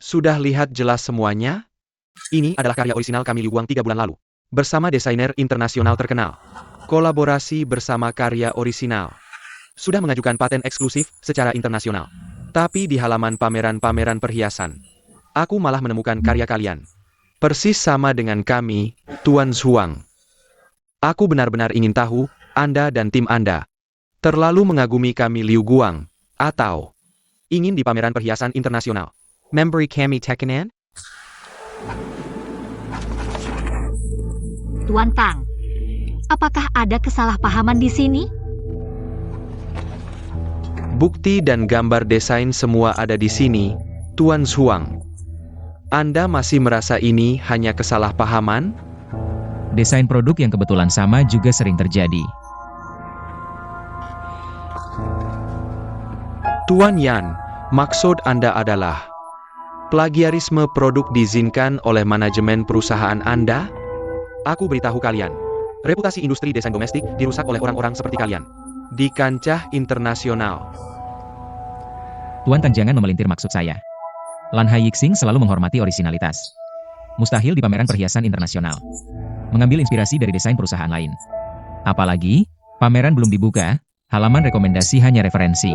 Sudah lihat jelas semuanya? Ini adalah karya orisinal kami Liu Guang 3 bulan lalu. Bersama desainer internasional terkenal. Kolaborasi bersama karya orisinal. Sudah mengajukan paten eksklusif secara internasional. Tapi di halaman pameran-pameran perhiasan, aku malah menemukan karya kalian. Persis sama dengan kami, Tuan Zhuang. Aku benar-benar ingin tahu, Anda dan tim Anda terlalu mengagumi kami Liu Guang, atau ingin di pameran perhiasan internasional. Memberi kami tekanan? Tuan Tang, apakah ada kesalahpahaman di sini? Bukti dan gambar desain semua ada di sini, Tuan Zhuang. Anda masih merasa ini hanya kesalahpahaman? Desain produk yang kebetulan sama juga sering terjadi. Tuan Yan, maksud Anda adalah plagiarisme produk diizinkan oleh manajemen perusahaan Anda? Aku beritahu kalian, reputasi industri desain domestik dirusak oleh orang-orang seperti kalian di kancah internasional. Tuan Tang, jangan memelintir maksud saya. Lan Hai Yixing selalu menghormati orisinalitas. Mustahil di pameran perhiasan internasional mengambil inspirasi dari desain perusahaan lain. Apalagi, pameran belum dibuka, halaman rekomendasi hanya referensi.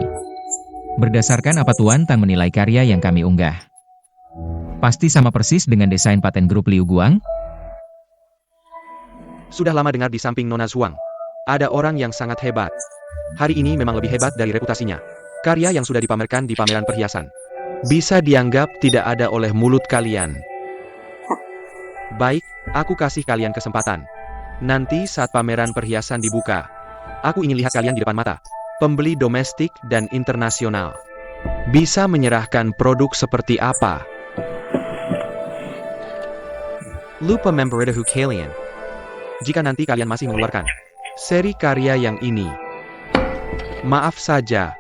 Berdasarkan apa Tuan Tang menilai karya yang kami unggah? Pasti sama persis dengan desain paten grup Liu Guang? Sudah lama dengar di samping Nona Zhuang. Ada orang yang sangat hebat. Hari ini memang lebih hebat dari reputasinya. Karya yang sudah dipamerkan di pameran perhiasan bisa dianggap tidak ada oleh mulut kalian. Baik, aku kasih kalian kesempatan. Nanti saat pameran perhiasan dibuka, aku ingin lihat kalian di depan mata pembeli domestik dan internasional. Bisa menyerahkan produk seperti apa? Lupa memberitahu kalian. Jika nanti kalian masih mengeluarkan seri karya yang ini, maaf saja,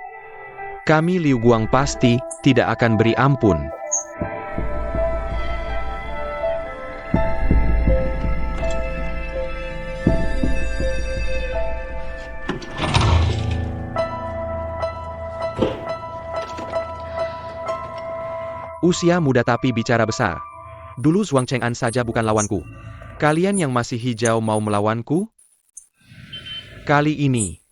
kami Liu Guang pasti tidak akan beri ampun. Usia muda tapi bicara besar. Dulu Zhuang Cheng'an saja bukan lawanku. Kalian yang masih hijau mau melawanku? Kali ini,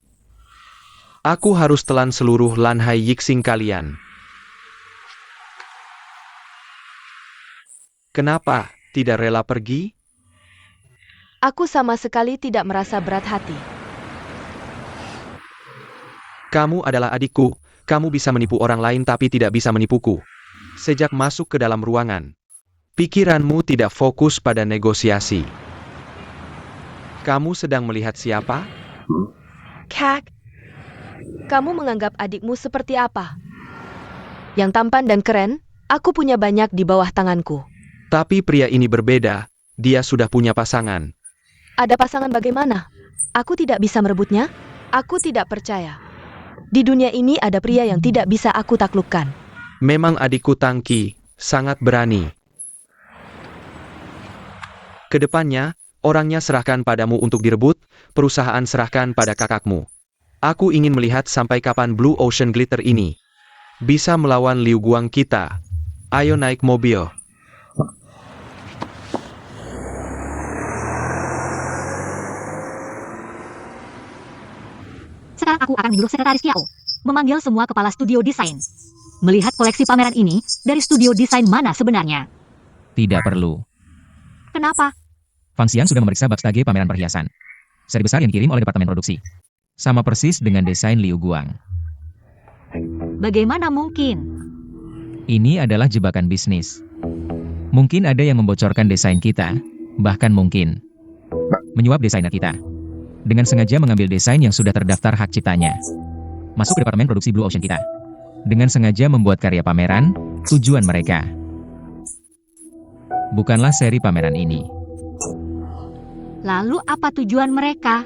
aku harus telan seluruh Lan Hai Yixing kalian. Kenapa tidak rela pergi? Aku sama sekali tidak merasa berat hati. Kamu adalah adikku, kamu bisa menipu orang lain tapi tidak bisa menipuku. Sejak masuk ke dalam ruangan, pikiranmu tidak fokus pada negosiasi. Kamu sedang melihat siapa? Kak, kamu menganggap adikmu seperti apa? Yang tampan dan keren, aku punya banyak di bawah tanganku. Tapi pria ini berbeda, dia sudah punya pasangan. Ada pasangan bagaimana? Aku tidak bisa merebutnya? Aku tidak percaya. Di dunia ini ada pria yang tidak bisa aku taklukkan. Memang adikku Tangki, sangat berani. Kedepannya, orangnya serahkan padamu untuk direbut, perusahaan serahkan pada kakakmu. Aku ingin melihat sampai kapan Blue Ocean Glitter ini bisa melawan Liu Guang kita. Ayo naik mobil. Sekarang aku akan menyuruh sekretaris Kiao memanggil semua kepala studio desain. Melihat koleksi pameran ini, dari studio desain mana sebenarnya? Tidak perlu. Kenapa? Fang Xiang sudah memeriksa backstage pameran perhiasan. Seri besar yang dikirim oleh Departemen Produksi. Sama persis dengan desain Liu Guang. Bagaimana mungkin? Ini adalah jebakan bisnis. Mungkin ada yang membocorkan desain kita, bahkan mungkin menyuap desainer kita. Dengan sengaja mengambil desain yang sudah terdaftar hak ciptanya. Masuk ke Departemen Produksi Blue Ocean kita. Dengan sengaja membuat karya pameran, tujuan mereka bukanlah seri pameran ini. Lalu apa tujuan mereka?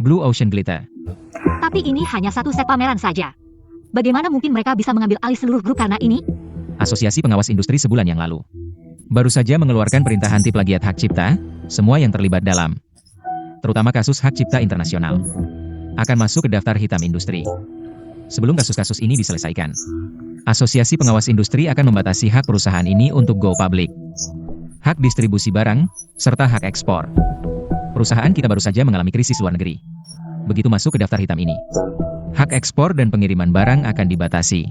Blue Ocean Glitter. Tapi ini hanya satu set pameran saja. Bagaimana mungkin mereka bisa mengambil alih seluruh grup karena ini? Asosiasi Pengawas Industri sebulan yang lalu baru saja mengeluarkan perintah anti plagiat hak cipta, semua yang terlibat dalam, terutama kasus hak cipta internasional, akan masuk ke daftar hitam industri. Sebelum kasus-kasus ini diselesaikan, Asosiasi Pengawas Industri akan membatasi hak perusahaan ini untuk go public. Hak distribusi barang, serta hak ekspor. Perusahaan kita baru saja mengalami krisis luar negeri. Begitu masuk ke daftar hitam ini, hak ekspor dan pengiriman barang akan dibatasi.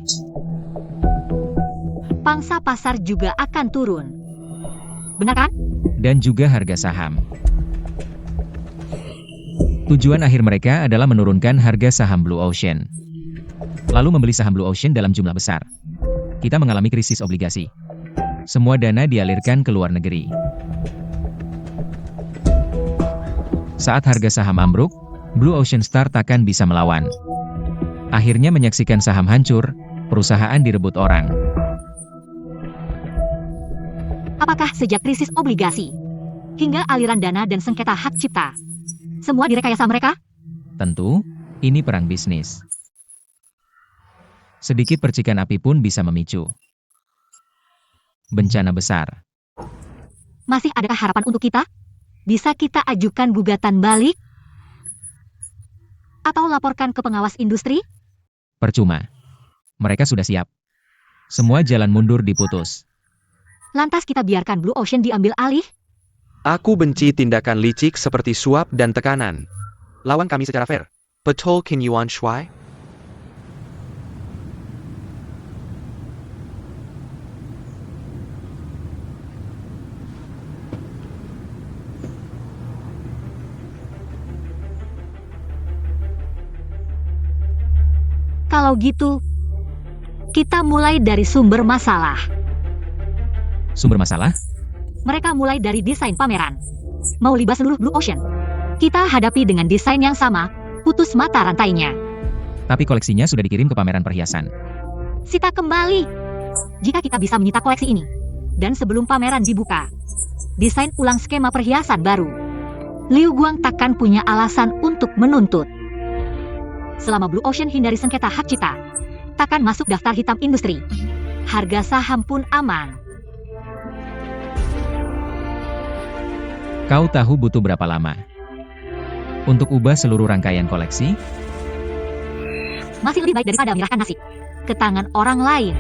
Pangsa pasar juga akan turun. Benar kan? Dan juga harga saham. Tujuan akhir mereka adalah menurunkan harga saham Blue Ocean. Lalu membeli saham Blue Ocean dalam jumlah besar. Kita mengalami krisis obligasi. Semua dana dialirkan ke luar negeri. Saat harga saham ambruk, Blue Ocean Star takkan bisa melawan. Akhirnya menyaksikan saham hancur, perusahaan direbut orang. Apakah sejak krisis obligasi, hingga aliran dana dan sengketa hak cipta, semua direkayasa mereka? Tentu, ini perang bisnis. Sedikit percikan api pun bisa memicu bencana besar. Masih adakah harapan untuk kita? Bisa kita ajukan gugatan balik? Atau laporkan ke pengawas industri? Percuma. Mereka sudah siap. Semua jalan mundur diputus. Lantas kita biarkan Blue Ocean diambil alih? Aku benci tindakan licik seperti suap dan tekanan. Lawan kami secara fair. Betul Qin Yuan Shuai? Kalau gitu, kita mulai dari sumber masalah. Sumber masalah? Mereka mulai dari desain pameran. Mau libas seluruh Blue Ocean. Kita hadapi dengan desain yang sama, putus mata rantainya. Tapi koleksinya sudah dikirim ke pameran perhiasan. Sita kembali. Jika kita bisa menyita koleksi ini, dan sebelum pameran dibuka, desain ulang skema perhiasan baru, Liu Guang takkan punya alasan untuk menuntut. Selama Blue Ocean hindari sengketa hak cipta, takkan masuk daftar hitam industri. Harga saham pun aman. Kau tahu butuh berapa lama untuk ubah seluruh rangkaian koleksi? Masih lebih baik daripada menyerahkan nasib ke tangan orang lain.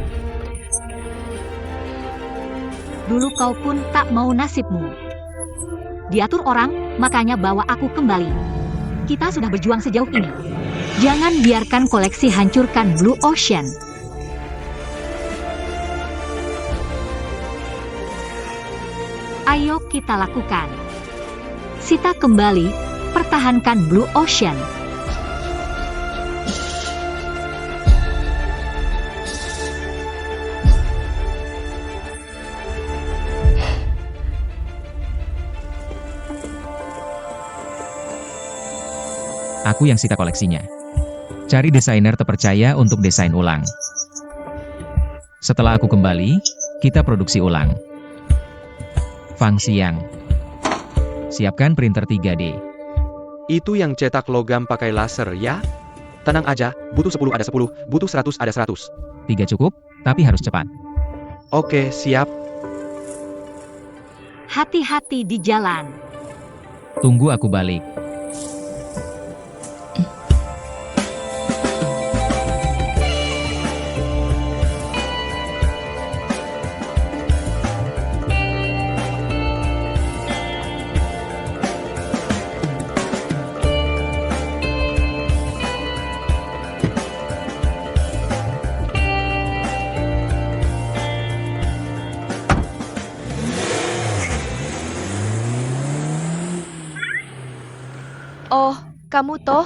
Dulu kau pun tak mau nasibmu diatur orang, makanya bawa aku kembali. Kita sudah berjuang sejauh ini. Jangan biarkan koleksi hancurkan Blue Ocean. Ayo kita lakukan. Sita kembali, pertahankan Blue Ocean. Aku yang sita koleksinya. Cari desainer terpercaya untuk desain ulang. Setelah aku kembali, kita produksi ulang. Fang Xiang. Siapkan printer 3D. Itu yang cetak logam pakai laser ya? Tenang aja, butuh 10 ada 10, butuh 100 ada 100. 3 cukup, tapi harus cepat. Oke, siap. Hati-hati di jalan. Tunggu aku balik. Oh, kamu toh?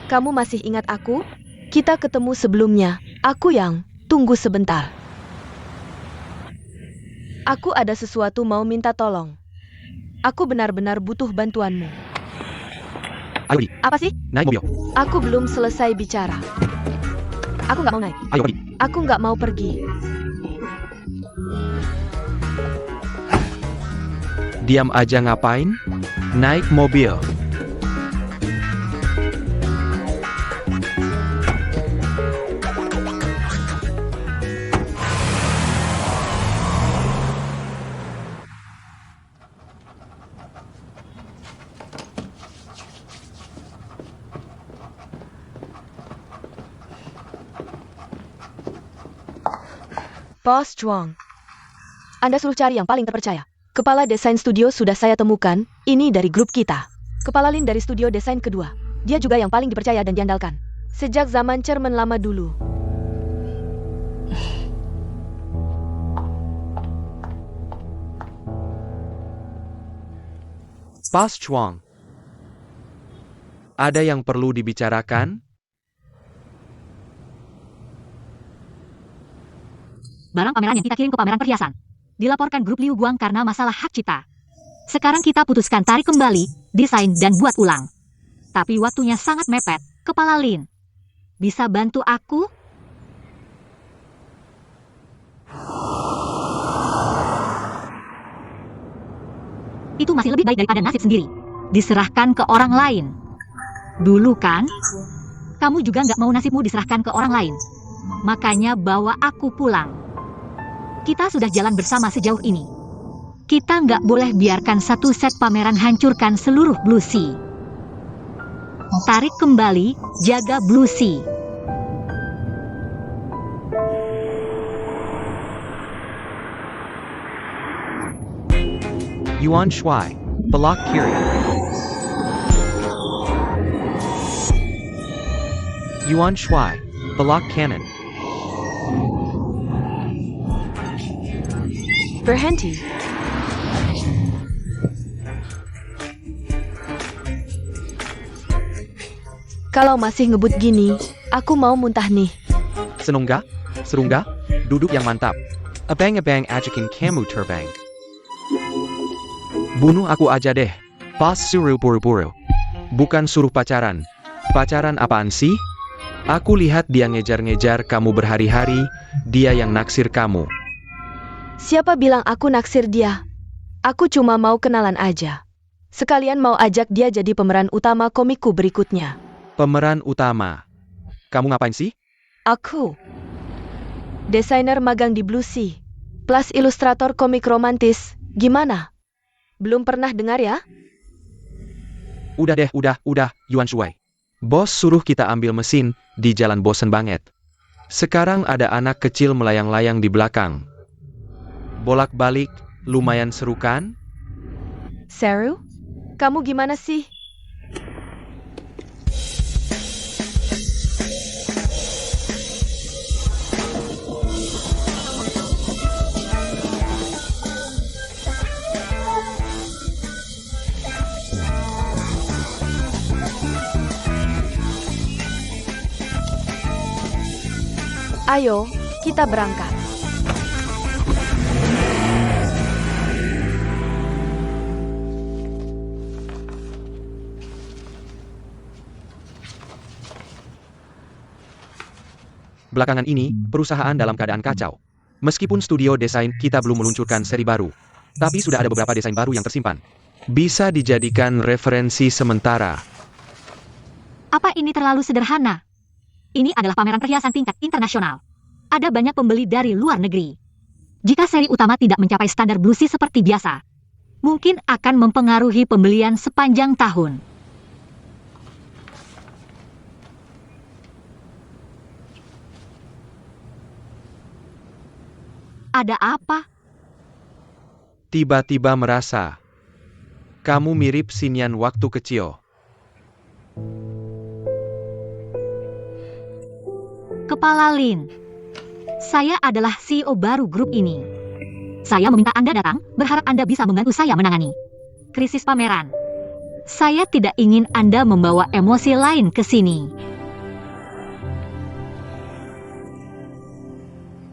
Kamu masih ingat aku? Kita ketemu sebelumnya. Aku yang tunggu sebentar. Aku ada sesuatu mau minta tolong. Aku benar-benar butuh bantuanmu. Ayo pergi, Apa sih? naik mobil. Aku belum selesai bicara. Aku nggak mau naik. Ayo pergi. Aku nggak mau pergi. Diam aja ngapain? Naik mobil. Boss Chuang. Anda suruh cari yang paling terpercaya. Kepala desain studio sudah saya temukan, ini dari grup kita. Kepala Lin dari studio desain kedua. Dia juga yang paling dipercaya dan diandalkan. Sejak zaman Chairman lama dulu. Boss Chuang. Ada yang perlu dibicarakan? Barang pameran yang kita kirim ke pameran perhiasan dilaporkan grup Liu Guang karena masalah hak cipta. Sekarang kita putuskan tarik kembali, desain dan buat ulang. Tapi waktunya sangat mepet, Kepala Lin. Bisa bantu aku? Itu masih lebih baik daripada nasib sendiri. Diserahkan ke orang lain. Dulu kan, kamu juga nggak mau nasibmu diserahkan ke orang lain. Makanya bawa aku pulang. Kita sudah jalan bersama sejauh ini. Kita nggak boleh biarkan satu set pameran hancurkan seluruh Blue Sea. Tarik kembali, jaga Blue Sea. Yuan Shui, Balak Kiri. Yuan Shui, Balak Cannon. Berhenti. Kalau masih ngebut gini, aku mau muntah nih. Senungga, serungga, duduk yang mantap. Abang-abang ajakin kamu terbang. Bunuh aku aja deh. Pas suruh buru-buru. Bukan suruh pacaran. Pacaran apaan sih? Aku lihat dia ngejar-ngejar kamu berhari-hari, dia yang naksir kamu. Siapa bilang aku naksir dia? Aku cuma mau kenalan aja. Sekalian mau ajak dia jadi pemeran utama komikku berikutnya. Pemeran utama. Kamu ngapain sih? Aku. Desainer magang di Blue Sea. Plus ilustrator komik romantis. Gimana? Belum pernah dengar ya? Udah deh, udah, Yuan Shui. Bos suruh kita ambil mesin, di jalan bosen banget. Sekarang ada anak kecil melayang-layang di belakang. Bolak-balik, lumayan seru kan? Seru? Kamu gimana sih? Ayo, kita berangkat. Belakangan ini, perusahaan dalam keadaan kacau. Meskipun studio desain kita belum meluncurkan seri baru, tapi sudah ada beberapa desain baru yang tersimpan. Bisa dijadikan referensi sementara. Apa ini terlalu sederhana? Ini adalah pameran perhiasan tingkat internasional. Ada banyak pembeli dari luar negeri. Jika seri utama tidak mencapai standar Blue Sea seperti biasa, mungkin akan mempengaruhi pembelian sepanjang tahun. Ada apa? Tiba-tiba merasa kamu mirip Xinyan waktu kecil. Kepala Lin, saya adalah CEO baru grup ini. Saya meminta Anda datang, berharap Anda bisa membantu saya menangani krisis pameran. Saya tidak ingin Anda membawa emosi lain ke sini.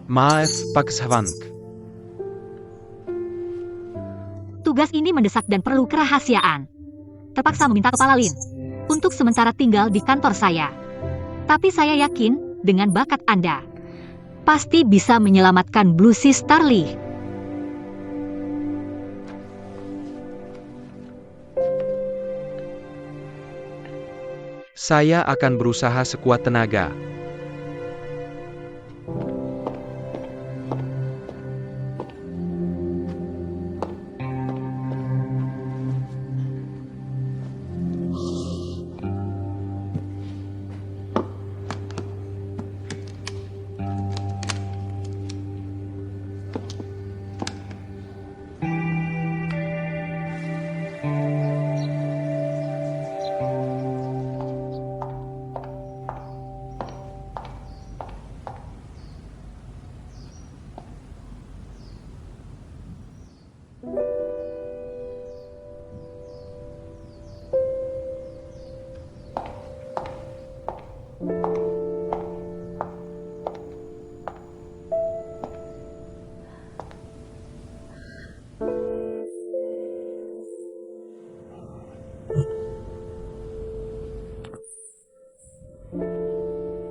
Maaf, Pak Savank. Tugas ini mendesak dan perlu kerahasiaan. Terpaksa meminta Kepala Lin untuk sementara tinggal di kantor saya. Tapi saya yakin dengan bakat Anda pasti bisa menyelamatkan Blue Sea Starly. Saya akan berusaha sekuat tenaga.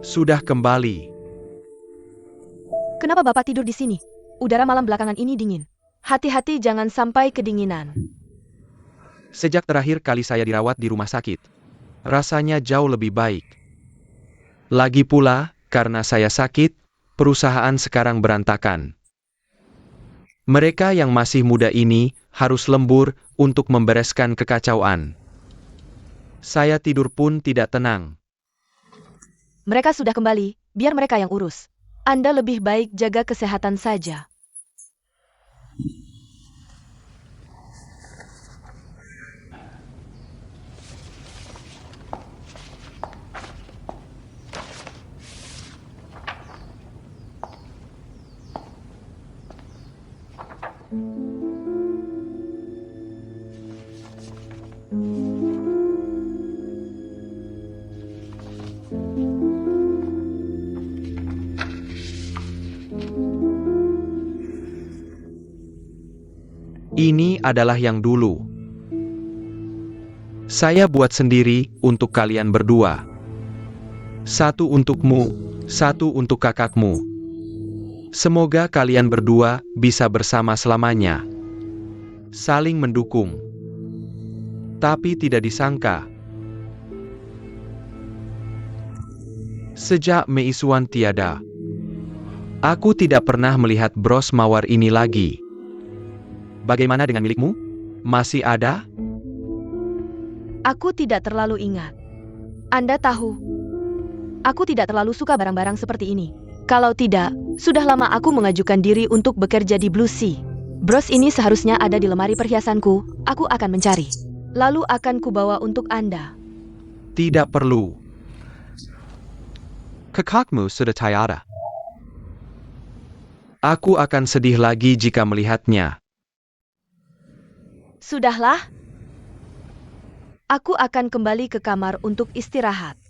Sudah kembali. Kenapa Bapak tidur di sini? Udara malam belakangan ini dingin. Hati-hati jangan sampai kedinginan. Sejak terakhir kali saya dirawat di rumah sakit, rasanya jauh lebih baik. Lagi pula, karena saya sakit, perusahaan sekarang berantakan. Mereka yang masih muda ini harus lembur untuk membereskan kekacauan. Saya tidur pun tidak tenang. Mereka sudah kembali, biar mereka yang urus. Anda lebih baik jaga kesehatan saja. Ini adalah yang dulu. Saya buat sendiri untuk kalian berdua. Satu untukmu, satu untuk kakakmu. Semoga kalian berdua bisa bersama selamanya. Saling mendukung. Tapi tidak disangka, sejak Meisuan tiada, aku tidak pernah melihat bros mawar ini lagi. Bagaimana dengan milikmu? Masih ada? Aku tidak terlalu ingat. Anda tahu, aku tidak terlalu suka barang-barang seperti ini. Kalau tidak, sudah lama aku mengajukan diri untuk bekerja di Blue Sea. Bros ini seharusnya ada di lemari perhiasanku, aku akan mencari. Lalu akan kubawa untuk Anda. Tidak perlu. Kakakmu sudah tiada. Aku akan sedih lagi jika melihatnya. Sudahlah. Aku akan kembali ke kamar untuk istirahat.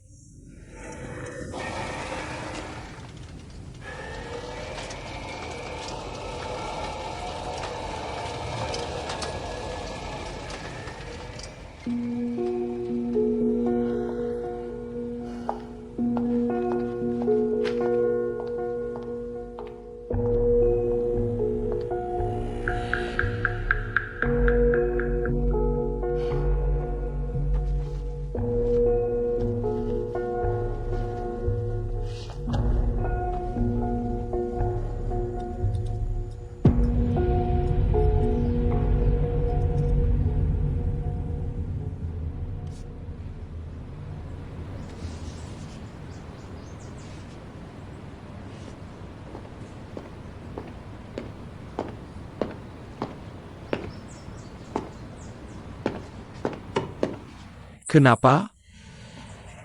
Kenapa?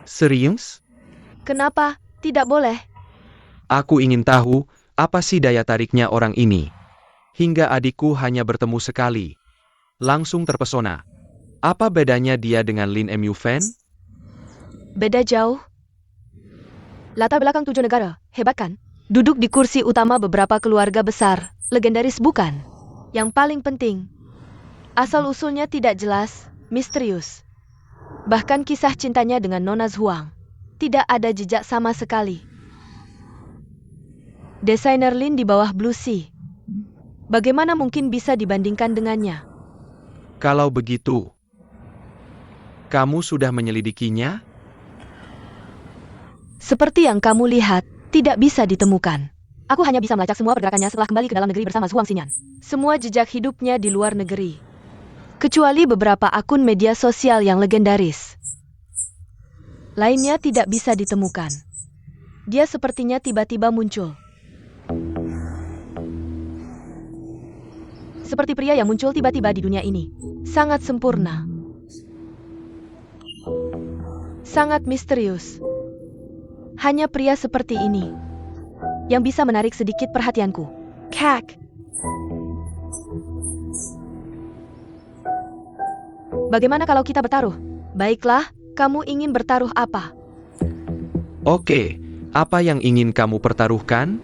Serius? Kenapa? Tidak boleh. Aku ingin tahu, apa sih daya tariknya orang ini? Hingga adikku hanya bertemu sekali. Langsung terpesona. Apa bedanya dia dengan Lin Mu Fan? Beda jauh. Latar belakang 7 negara, hebat kan? Duduk di kursi utama beberapa keluarga besar, legendaris bukan? Yang paling penting, asal-usulnya tidak jelas, misterius. Bahkan kisah cintanya dengan Nona Zhuang tidak ada jejak sama sekali. Desainer Lin di bawah Blue Sea. Bagaimana mungkin bisa dibandingkan dengannya? Kalau begitu, kamu sudah menyelidikinya? Seperti yang kamu lihat, tidak bisa ditemukan. Aku hanya bisa melacak semua pergerakannya setelah kembali ke dalam negeri bersama Zhuang Xinyan. Semua jejak hidupnya di luar negeri. Kecuali beberapa akun media sosial yang legendaris. Lainnya tidak bisa ditemukan. Dia sepertinya tiba-tiba muncul. Seperti pria yang muncul tiba-tiba di dunia ini. Sangat sempurna. Sangat misterius. Hanya pria seperti ini yang bisa menarik sedikit perhatianku. Kak. Bagaimana kalau kita bertaruh? Baiklah, kamu ingin bertaruh apa? Oke, apa yang ingin kamu pertaruhkan?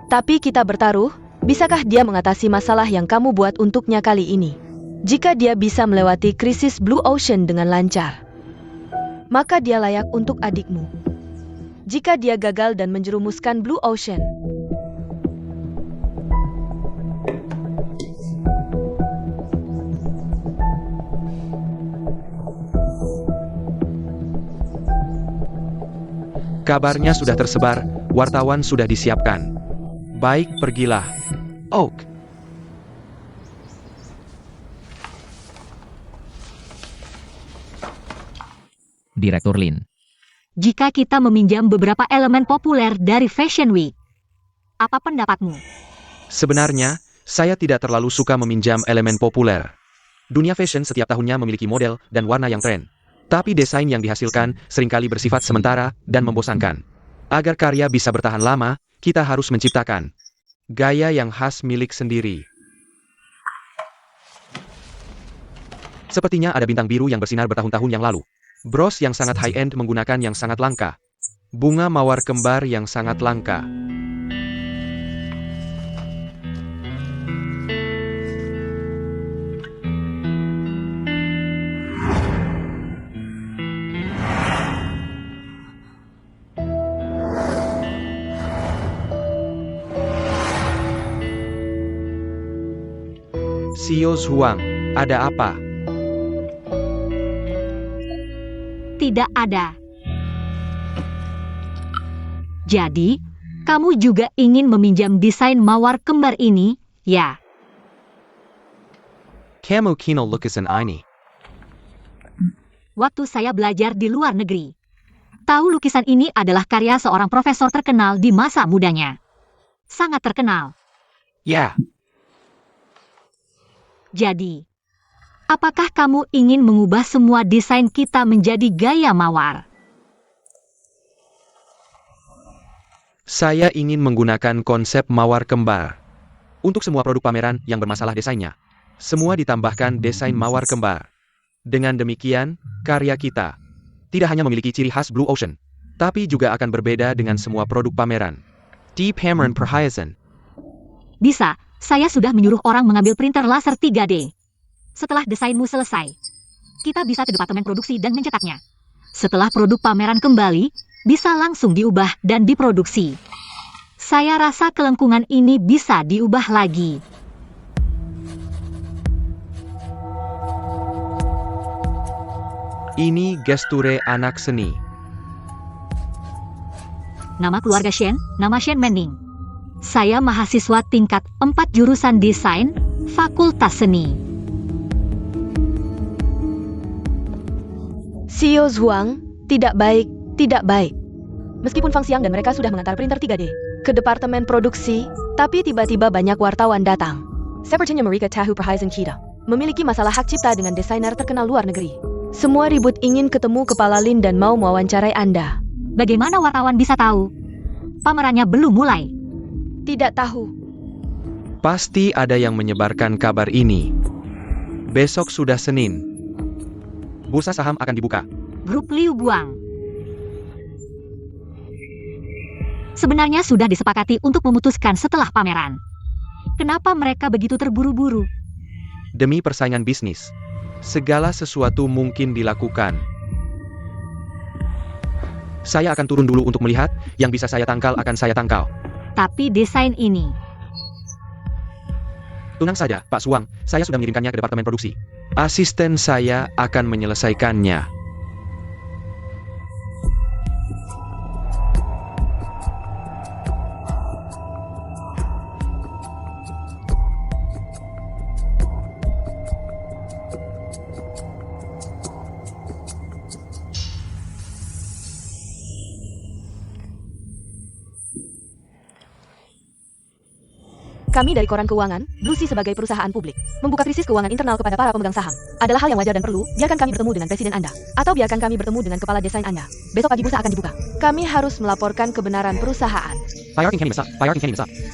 Tapi kita bertaruh, bisakah dia mengatasi masalah yang kamu buat untuknya kali ini? Jika dia bisa melewati krisis Blue Ocean dengan lancar, maka dia layak untuk adikmu. Jika dia gagal dan menjerumuskan Blue Ocean, kabarnya sudah tersebar, wartawan sudah disiapkan. Baik, pergilah. Oak. Direktur Lin. Jika kita meminjam beberapa elemen populer dari Fashion Week, apa pendapatmu? Sebenarnya, saya tidak terlalu suka meminjam elemen populer. Dunia fashion setiap tahunnya memiliki model dan warna yang tren. Tapi desain yang dihasilkan seringkali bersifat sementara dan membosankan. Agar karya bisa bertahan lama, kita harus menciptakan gaya yang khas milik sendiri. Sepertinya ada bintang biru yang bersinar bertahun-tahun yang lalu. Bros yang sangat high-end menggunakan yang sangat langka. Bunga mawar kembar yang sangat langka. Xiao Zhuang, ada apa? Tidak ada. Jadi, kamu juga ingin meminjam desain mawar kembar ini, ya? Kamu kino lukisan ini. Waktu saya belajar di luar negeri, tahu lukisan ini adalah karya seorang profesor terkenal di masa mudanya. Sangat terkenal. Ya, Jadi, apakah kamu ingin mengubah semua desain kita menjadi gaya mawar? saya ingin menggunakan konsep mawar kembar. Untuk semua produk pameran yang bermasalah desainnya, semua ditambahkan desain mawar kembar. Dengan demikian, karya kita tidak hanya memiliki ciri khas Blue Ocean, tapi juga akan berbeda dengan semua produk pameran. Di pameran perhiasan, Bisa, saya sudah menyuruh orang mengambil printer laser 3D. Setelah desainmu selesai, kita bisa ke departemen produksi dan mencetaknya. Setelah produk pameran kembali, bisa langsung diubah dan diproduksi. Saya rasa kelengkungan ini bisa diubah lagi. ini gesture anak seni. Nama keluarga Shen, nama Shen Menning. Saya mahasiswa tingkat 4 jurusan desain, Fakultas Seni. Xiao Zhuang, tidak baik, tidak baik. Meskipun Fang Xiang dan mereka sudah mengantar printer 3D ke departemen produksi, tapi tiba-tiba banyak wartawan datang. Sepertinya mereka tahu perhiasan kita memiliki masalah hak cipta dengan desainer terkenal luar negeri. Semua ribut ingin ketemu Kepala Lin dan mau mewawancarai Anda. Bagaimana wartawan bisa tahu? Pamerannya belum mulai. Tidak tahu. Pasti ada yang menyebarkan kabar ini. Besok sudah Senin. Bursa saham akan dibuka. Grup Liu Guang. Sebenarnya sudah disepakati untuk memutuskan setelah pameran. Kenapa mereka begitu terburu-buru? Demi persaingan bisnis, segala sesuatu mungkin dilakukan. Saya akan turun dulu untuk melihat, yang bisa saya tangkal akan saya tangkal. Tapi desain ini, Tenang saja, Pak Suang, saya sudah mengirimkannya ke departemen produksi. Asisten saya akan menyelesaikannya. Kami dari Koran Keuangan, Blue Sea sebagai perusahaan publik, membuka krisis keuangan internal kepada para pemegang saham. Adalah hal yang wajar dan perlu, biarkan kami bertemu dengan Presiden Anda. Atau biarkan kami bertemu dengan Kepala Desain Anda. Besok pagi bursa akan dibuka. Kami harus melaporkan kebenaran perusahaan. Biarkan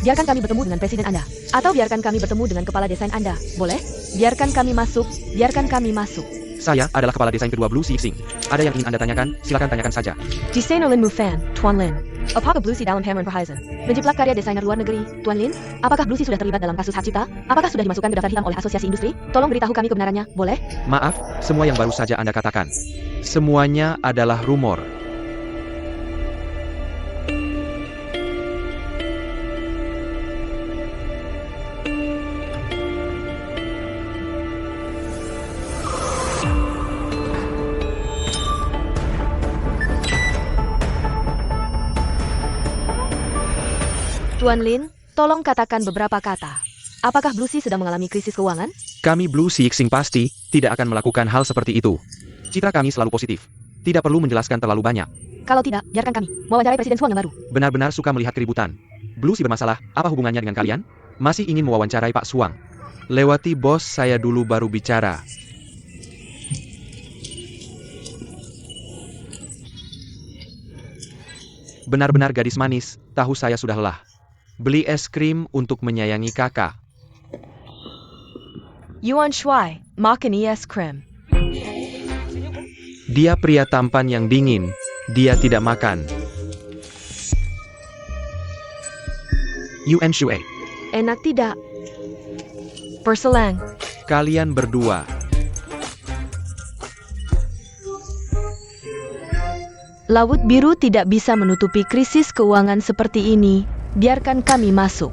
Biarkan kami bertemu dengan Presiden Anda. Atau biarkan kami bertemu dengan Kepala Desain Anda. Boleh? Biarkan kami masuk. Biarkan kami masuk. Saya adalah kepala desain kedua Blue Sea Xing. Ada yang ingin Anda tanyakan, silakan tanyakan saja. Desainer Lin Mufan, Tuan Lin. Apakah Blue Sea dalam pameran perhiasan menjiplak karya desainer luar negeri, Tuan Lin? Apakah Blue Sea sudah terlibat dalam kasus hak cipta? Apakah sudah dimasukkan ke daftar hitam oleh asosiasi industri? Tolong beritahu kami kebenarannya, boleh? Maaf, semua yang baru saja Anda katakan. Semuanya adalah rumor. Tuan Lin, tolong katakan beberapa kata. Apakah Blue Sea sedang mengalami krisis keuangan? Kami Blue Sea Xing pasti tidak akan melakukan hal seperti itu. Citra kami selalu positif. Tidak perlu menjelaskan terlalu banyak. Kalau tidak, biarkan kami mewawancarai Presiden Suang yang baru. Benar-benar suka melihat keributan. Blue Sea bermasalah, apa hubungannya dengan kalian? Masih ingin mewawancarai Pak Suang. Lewati bos saya dulu baru bicara. Benar-benar gadis manis, tahu saya sudah lelah. Beli es krim untuk menyayangi kakak. Yuan Shuai, makan es krim. Dia pria tampan yang dingin. Dia tidak makan. Yuan Shuai, Enak tidak? Perselang. kalian berdua. Laut Biru tidak bisa menutupi krisis keuangan seperti ini. Biarkan kami masuk.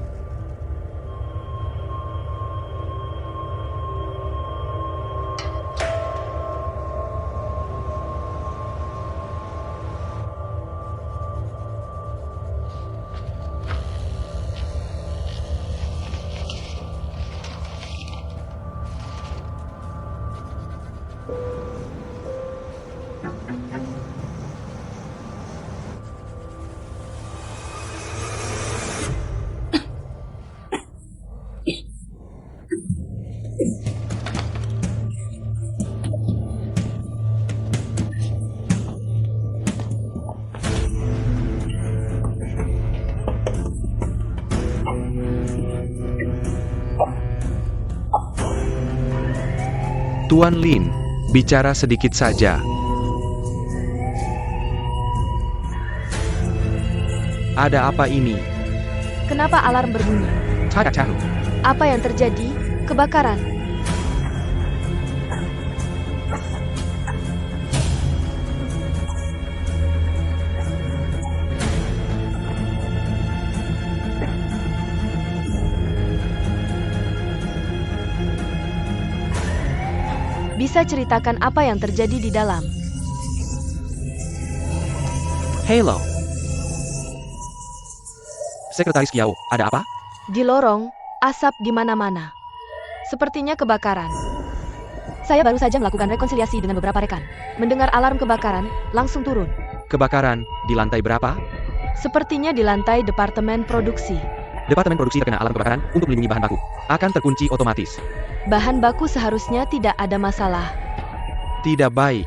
Tuan Lin, bicara sedikit saja. Ada apa ini? Kenapa alarm berbunyi? Tahu. Apa yang terjadi? Kebakaran. Bisa ceritakan apa yang terjadi di dalam? Halo. Sekretaris Kiao, ada apa? Di lorong, asap di mana-mana. Sepertinya kebakaran. Saya baru saja melakukan rekonsiliasi dengan beberapa rekan. Mendengar alarm kebakaran, langsung turun. Kebakaran di lantai berapa? Sepertinya di lantai departemen produksi. Departemen produksi terkena alarm kebakaran untuk melindungi bahan baku. Akan terkunci otomatis. Bahan baku seharusnya tidak ada masalah. Tidak baik.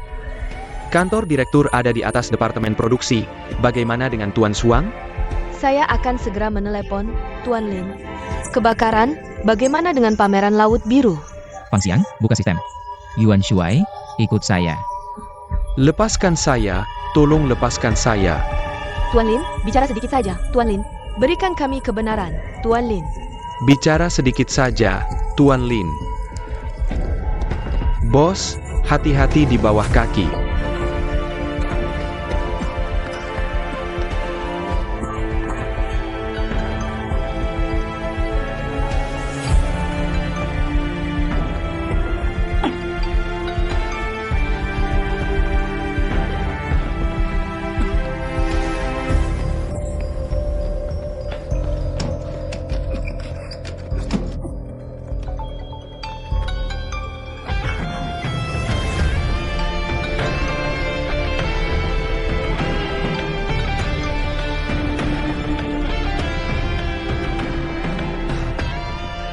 Kantor direktur ada di atas departemen produksi. Bagaimana dengan Tuan Suang? Saya akan segera menelepon Tuan Lin. Kebakaran, bagaimana dengan pameran Laut Biru? Fang Xiang, buka sistem. Yuan Shuai, ikut saya. Lepaskan saya, tolong lepaskan saya. Tuan Lin, bicara sedikit saja. Tuan Lin, berikan kami kebenaran. Tuan Lin. Bicara sedikit saja, Tuan Lin. Bos, hati-hati di bawah kaki.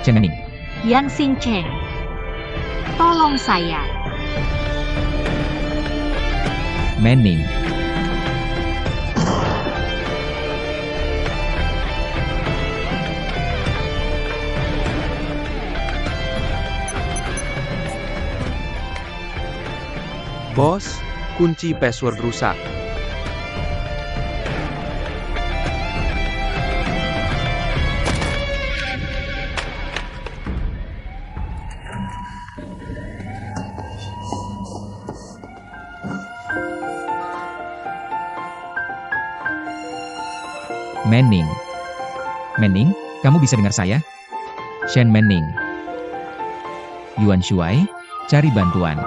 Chen Menning, Yan Xing Cheng, tolong saya. Menning, Bos, kunci password rusak. Manning. Manning, kamu bisa dengar saya? Shen Manning. Yuan Shuai, cari bantuan.